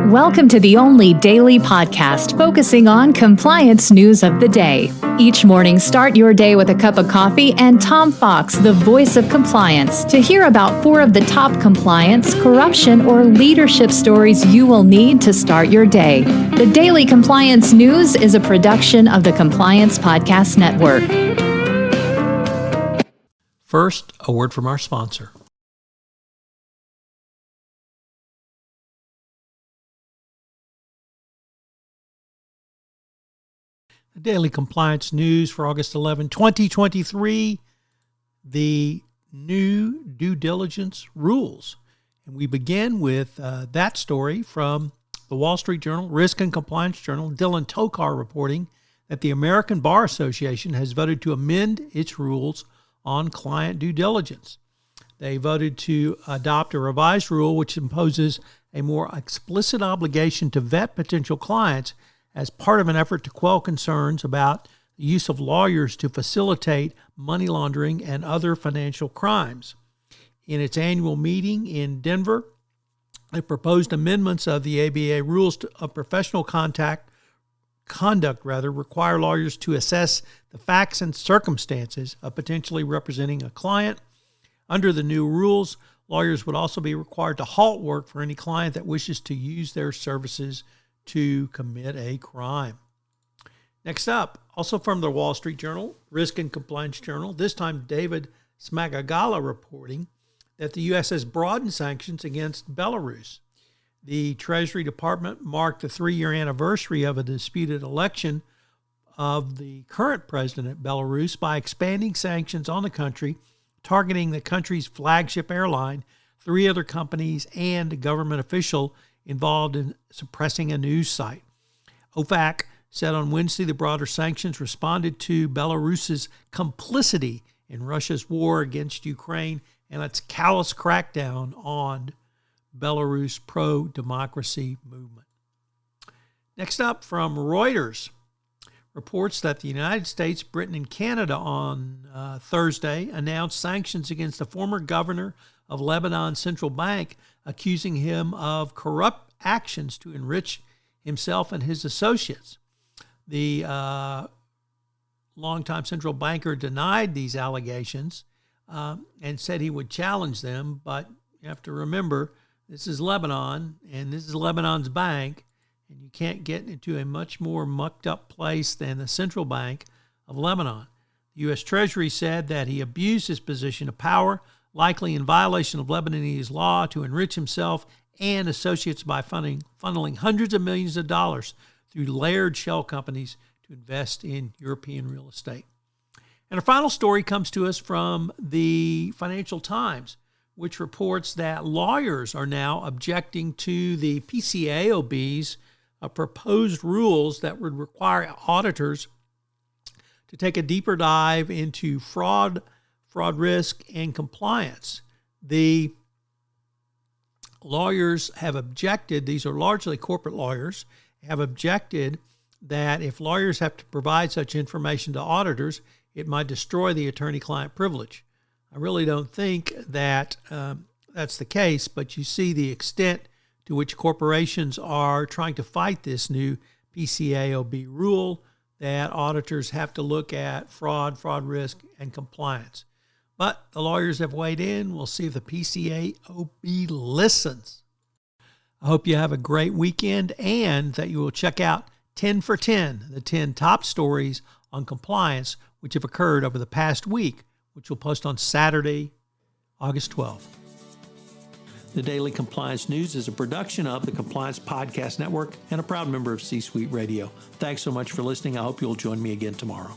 Welcome to the only daily podcast focusing on compliance news of the day. Each morning, start your day with a cup of coffee and Tom Fox, the voice of compliance, to hear about 4 of the top compliance, corruption, or leadership stories you will need to start your day. The Daily Compliance News is a production of the Compliance Podcast Network. First, a word from our sponsor. The Daily Compliance News for August 11, 2023, the new due diligence rules. And we begin with that story from the Wall Street Journal, Risk and Compliance Journal, Dylan Tokar reporting that the American Bar Association has voted to amend its rules on client due diligence. They voted to adopt a revised rule which imposes a more explicit obligation to vet potential clients as part of an effort to quell concerns about the use of lawyers to facilitate money laundering and other financial crimes. In its annual meeting in Denver, it proposed amendments of the ABA rules of professional conduct require lawyers to assess the facts and circumstances of potentially representing a client. Under the new rules, lawyers would also be required to halt work for any client that wishes to use their services to commit a crime. Next up, also from the Wall Street Journal, Risk and Compliance Journal, this time David Smagagala reporting that the U.S. has broadened sanctions against Belarus. The Treasury Department marked the 3-year anniversary of a disputed election of the current president of Belarus by expanding sanctions on the country, targeting the country's flagship airline, 3 other companies, and a government official involved in suppressing a news site. OFAC said on Wednesday the broader sanctions responded to Belarus's complicity in Russia's war against Ukraine and its callous crackdown on Belarus pro-democracy movement. Next up, from Reuters, reports that the United States, Britain, and Canada on Thursday announced sanctions against the former governor of Lebanon's central bank, accusing him of corrupt actions to enrich himself and his associates. The longtime central banker denied these allegations and said he would challenge them, but you have to remember, this is Lebanon, and this is Lebanon's bank, and you can't get into a much more mucked up place than the central bank of Lebanon. The U.S. Treasury said that he abused his position of power, likely in violation of Lebanese law, to enrich himself and associates by funneling hundreds of millions of dollars through layered shell companies to invest in European real estate. And our final story comes to us from the Financial Times, which reports that lawyers are now objecting to the PCAOB's proposed rules that would require auditors to take a deeper dive into fraud risk, and compliance. The lawyers have objected, these are largely corporate lawyers, have objected that if lawyers have to provide such information to auditors, it might destroy the attorney-client privilege. I really don't think that that's the case, but you see the extent to which corporations are trying to fight this new PCAOB rule that auditors have to look at fraud risk, and compliance. But the lawyers have weighed in. We'll see if the PCAOB listens. I hope you have a great weekend and that you will check out 10 for 10, the 10 top stories on compliance which have occurred over the past week, which we'll post on Saturday, August 12th. The Daily Compliance News is a production of the Compliance Podcast Network and a proud member of C-Suite Radio. Thanks so much for listening. I hope you'll join me again tomorrow.